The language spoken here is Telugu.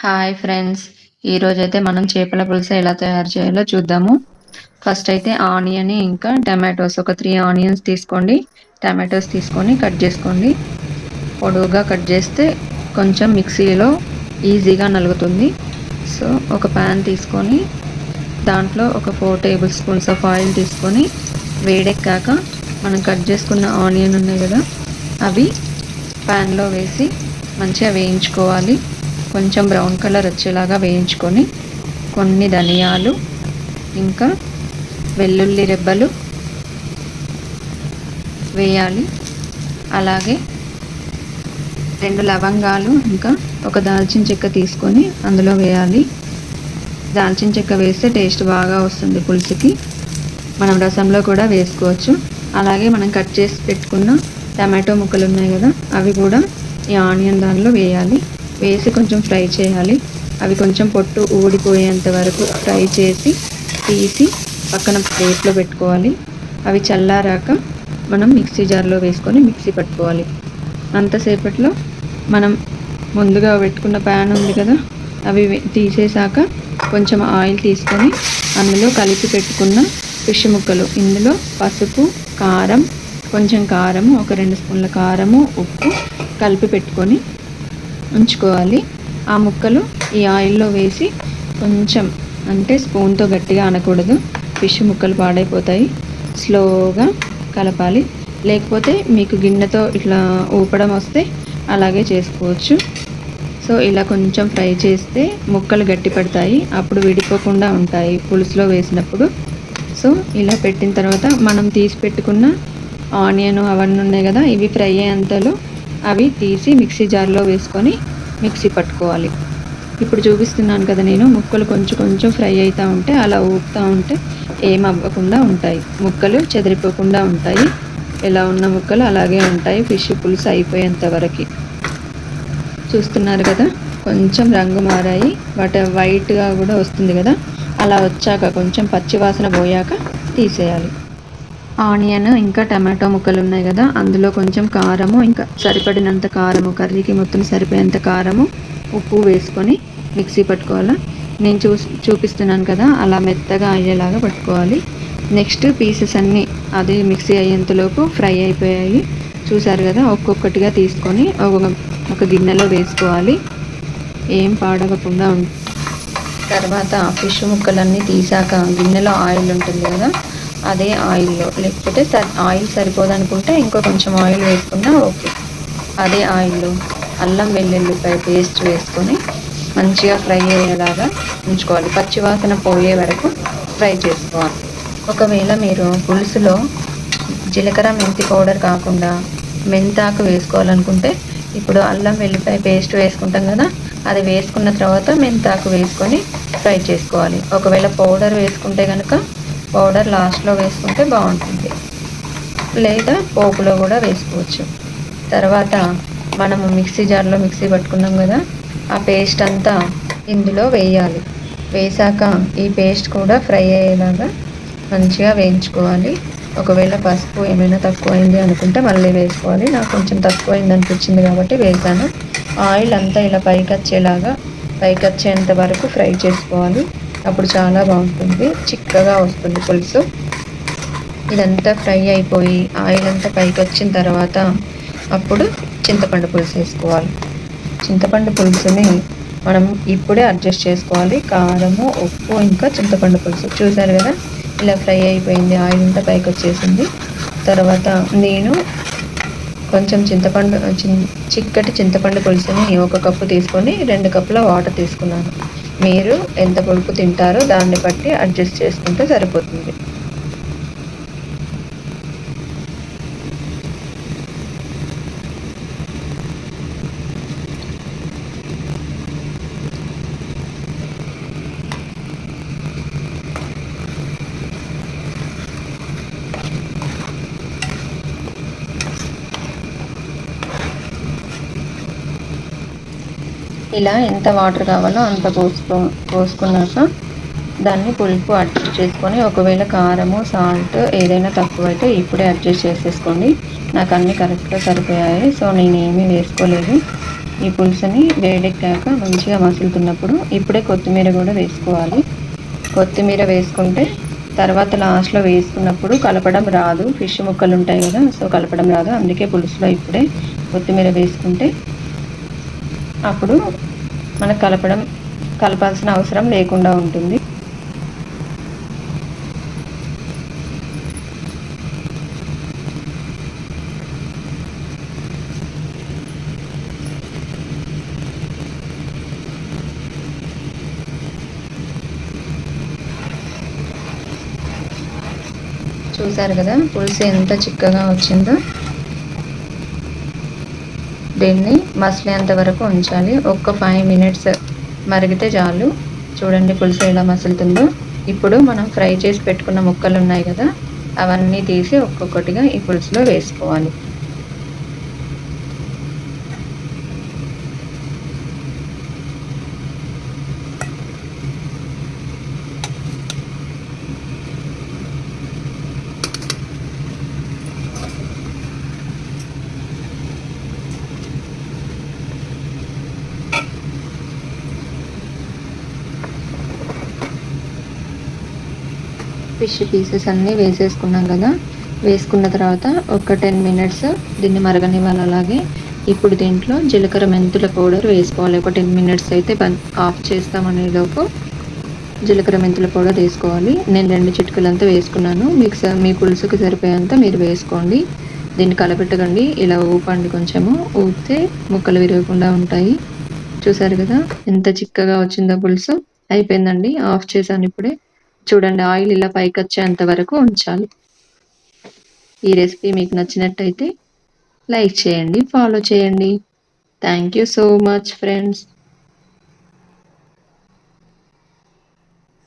Hi friends. ఈరోజైతే మనం చేపల పులుసు ఎలా తయారు చేయాలో చూద్దాము. ఫస్ట్ అయితే ఆనియన్ ఇంకా టమాటోస్ ఒక 3 ఆనియన్స్ తీసుకోండి. టమాటోస్ తీసుకొని కట్ చేసుకోండి. పొడవుగా కట్ చేస్తే కొంచెం మిక్సీలో ఈజీగా నలుగుతుంది. సో ఒక ప్యాన్ తీసుకొని దాంట్లో ఒక 4 టేబుల్ స్పూన్స్ ఆఫ్ ఆయిల్ తీసుకొని వేడెక్కాక మనం కట్ చేసుకున్న ఆనియన్ ఉన్నాయి కదా, అవి ప్యాన్లో వేసి మంచిగా వేయించుకోవాలి. కొంచెం బ్రౌన్ కలర్ వచ్చేలాగా వేయించుకొని కొన్ని ధనియాలు ఇంకా వెల్లుల్లి రెబ్బలు వేయాలి. అలాగే 2 లవంగాలు ఇంకా ఒక దాల్చిన చెక్క తీసుకొని అందులో వేయాలి. దాల్చిన చెక్క వేస్తే టేస్ట్ బాగా వస్తుంది పులుసుకి. మనం రసంలో కూడా వేసుకోవచ్చు. అలాగే మనం కట్ చేసి పెట్టుకున్న టమాటో ముక్కలు ఉన్నాయి కదా, అవి కూడా ఈ ఆనియన్ దానిలో వేయాలి. వేసి కొంచెం ఫ్రై చేయాలి. అవి కొంచెం పొట్టు ఊడిపోయేంత వరకు ఫ్రై చేసి తీసి పక్కన ప్లేట్లో పెట్టుకోవాలి. అవి చల్లారాక మనం మిక్సీ జార్లో వేసుకొని మిక్సీ పట్టుకోవాలి. అంతసేపట్లో మనం ముందుగా పెట్టుకున్న ప్యాన్ ఉంది కదా, అవి తీసేసాక కొంచెం ఆయిల్ తీసుకొని అందులో కలిపి పెట్టుకున్న ఫిష్ ముక్కలు, ఇందులో పసుపు, కారం, కొంచెం కారము, ఒక 2 స్పూన్ల కారము, ఉప్పు కలిపి పెట్టుకొని ఉంచుకోవాలి. ఆ ముక్కలు ఈ ఆయిల్లో వేసి కొంచెం, అంటే స్పూన్తో గట్టిగా అనకూడదు, ఫిష్ ముక్కలు పాడైపోతాయి. స్లోగా కలపాలి. లేకపోతే మీకు గిన్నెతో ఇట్లా ఊపడం వస్తే అలాగే చేసుకోవచ్చు. సో ఇలా కొంచెం ఫ్రై చేస్తే ముక్కలు గట్టి పడతాయి, అప్పుడు విడిపోకుండా ఉంటాయి పులుసులో వేసినప్పుడు. సో ఇలా పెట్టిన తర్వాత మనం తీసి పెట్టుకున్న ఆనియన్ అవన్నీ ఉన్నాయి కదా, ఇవి ఫ్రై అయ్యేంతలో అవి తీసి మిక్సీ జార్లో వేసుకొని మిక్సీ పట్టుకోవాలి. ఇప్పుడు చూపిస్తున్నాను కదా నేను, ముక్కలు కొంచెం కొంచెం ఫ్రై అవుతూ ఉంటే అలా ఊపుతూ ఉంటే ఏం అవ్వకుండా ఉంటాయి, ముక్కలు చెదిరిపోకుండా ఉంటాయి. ఎలా ఉన్న ముక్కలు అలాగే ఉంటాయి ఫిష్ పులుసు అయిపోయేంత వరకు. చూస్తున్నారు కదా, కొంచెం రంగు మారాయి, వాటి వైట్గా కూడా వస్తుంది కదా, అలా వచ్చాక కొంచెం పచ్చివాసన పోయాక తీసేయాలి. ఆనియన్ ఇంకా టమాటో ముక్కలు ఉన్నాయి కదా, అందులో కొంచెం కారము, ఇంకా సరిపడినంత కారము, కర్రీకి మొత్తం సరిపోయేంత కారము, ఉప్పు వేసుకొని మిక్సీ పట్టుకోవాలి. నేను చూపిస్తున్నాను కదా, అలా మెత్తగా అయ్యేలాగా పట్టుకోవాలి. నెక్స్ట్ పీసెస్ అన్నీ అది మిక్సీ అయ్యేంతలోపు ఫ్రై అయిపోయాయి. చూసారు కదా, ఒక్కొక్కటిగా తీసుకొని ఒక గిన్నెలో వేసుకోవాలి, ఏం పాడవకుండా తర్వాత ఫిష్ ముక్కలన్నీ తీసాక గిన్నెలో ఆయిల్ ఉంటుంది కదా, అదే ఆయిల్లో, లేకపోతే ఆయిల్ సరిపోదనుకుంటే ఇంకో కొంచెం ఆయిల్ వేసుకున్నా ఓకే. అదే ఆయిల్లో అల్లం వెల్లుల్లిపాయ పేస్ట్ వేసుకొని మంచిగా ఫ్రై అయ్యేలాగా ఉంచుకోవాలి. పచ్చివాసన పోయే వరకు ఫ్రై చేసుకోవాలి. ఒకవేళ మీరు పులుసులో జీలకర్ర మెంతి పౌడర్ కాకుండా మెంతాకు వేసుకోవాలనుకుంటే, ఇప్పుడు అల్లం వెల్లిపాయ పేస్ట్ వేసుకుంటాం కదా, అది వేసుకున్న తర్వాత మెంతాకు వేసుకొని ఫ్రై చేసుకోవాలి. ఒకవేళ పౌడర్ వేసుకుంటే కనుక పౌడర్ లాస్ట్లో వేసుకుంటే బాగుంటుంది, లేదా పోపులో కూడా వేసుకోవచ్చు. తర్వాత మనము మిక్సీ జార్లో మిక్సీ పట్టుకున్నాం కదా, ఆ పేస్ట్ అంతా ఇందులో వేయాలి. వేసాక ఈ పేస్ట్ కూడా ఫ్రై అయ్యేలాగా మంచిగా వేయించుకోవాలి. ఒకవేళ పసుపు ఏమైనా తక్కువైంది అనుకుంటే మళ్ళీ వేసుకోవాలి. నాకు కొంచెం తక్కువైంది అనిపించింది కాబట్టి వేసాను. ఆయిల్ అంతా ఇలా పైకి వచ్చేంత వరకు ఫ్రై చేసుకోవాలి. అప్పుడు చాలా బాగుంటుంది, చిక్కగా వస్తుంది పులుసు. ఇదంతా ఫ్రై అయిపోయి ఆయిల్ అంతా పైకి వచ్చిన తర్వాత అప్పుడు చింతపండు పులుసు వేసుకోవాలి. చింతపండు పులుసుని మనం ఇప్పుడే అడ్జస్ట్ చేసుకోవాలి. కారము, ఉప్పు ఇంకా చింతపండు పులుసు. చూసారు కదా, ఇలా ఫ్రై అయిపోయింది, ఆయిల్ అంతా పైకి వచ్చేసింది. తర్వాత నేను కొంచెం చిక్కటి చింతపండు పులుసుని 1 కప్పు తీసుకొని 2 కప్పుల వాటర్ తీసుకున్నాను. మీరు ఎంత పులుపు తింటారో దాన్ని బట్టి అడ్జస్ట్ చేసుకుంటే సరిపోతుంది. ఇలా ఎంత వాటర్ కావాలో అంత పోసుకున్నాక దాన్ని పులుపు అడ్జస్ట్ చేసుకొని, ఒకవేళ కారము, సాల్ట్ ఏదైనా తక్కువైతే ఇప్పుడే అడ్జస్ట్ చేసేసుకోండి. నాకు అన్నీ కరెక్ట్గా సరిపోయాయి, సో నేనేమీ వేసుకోలేదు. ఈ పులుసుని వేడెక్కాక మంచిగా మసులుతున్నప్పుడు ఇప్పుడే కొత్తిమీర కూడా వేసుకోవాలి. కొత్తిమీర వేసుకుంటే తర్వాత లాస్ట్లో వేసుకున్నప్పుడు కలపడం రాదు. ఫిష్ ముక్కలు ఉంటాయి కదా, సో కలపడం రాదు. అందుకే పులుసులో ఇప్పుడే కొత్తిమీర వేసుకుంటే అప్పుడు మనకు కలపాల్సిన అవసరం లేకుండా ఉంటుంది. చూసారు కదా పులుసు ఎంత చిక్కగా వచ్చిందో. దీన్ని మసిలేంత వరకు ఉంచాలి. ఒక్క 5 మినిట్స్ మరిగితే చాలు. చూడండి పులుసు ఎలా మసులుతుందో. ఇప్పుడు మనం ఫ్రై చేసి పెట్టుకున్న ముక్కలు ఉన్నాయి కదా, అవన్నీ తీసి ఒక్కొక్కటిగా ఈ పులుసులో వేసుకోవాలి. ఫిష్ పీసెస్ అన్నీ వేసేసుకున్నాం కదా. వేసుకున్న తర్వాత ఒక 10 మినిట్స్ దీన్ని మరగనివ్వాలి. అలాగే ఇప్పుడు దీంట్లో జీలకర్ర మెంతుల పౌడర్ వేసుకోవాలి. ఒక 10 మినిట్స్ అయితే ఆఫ్ చేస్తామనేలోపు జీలకర్ర మెంతుల పౌడర్ వేసుకోవాలి. నేను 2 చిటికలంతా వేసుకున్నాను. మీ పులుసుకి సరిపోయేంత మీరు వేసుకోండి. దీన్ని కలపెట్టకండి, ఇలా ఊపండి. కొంచెము ఊపితే ముక్కలు విరగకుండా ఉంటాయి. చూసారు కదా ఎంత చిక్కగా వచ్చిందో పులుసు. అయిపోయిందండి, ఆఫ్ చేశాను ఇప్పుడే. చూడండి ఆయిల్ ఇలా పైకి వచ్చేంత వరకు ఉంచాలి. ఈ రెసిపీ మీకు నచ్చినట్టయితే లైక్ చేయండి, ఫాలో చేయండి. Thank you so much friends.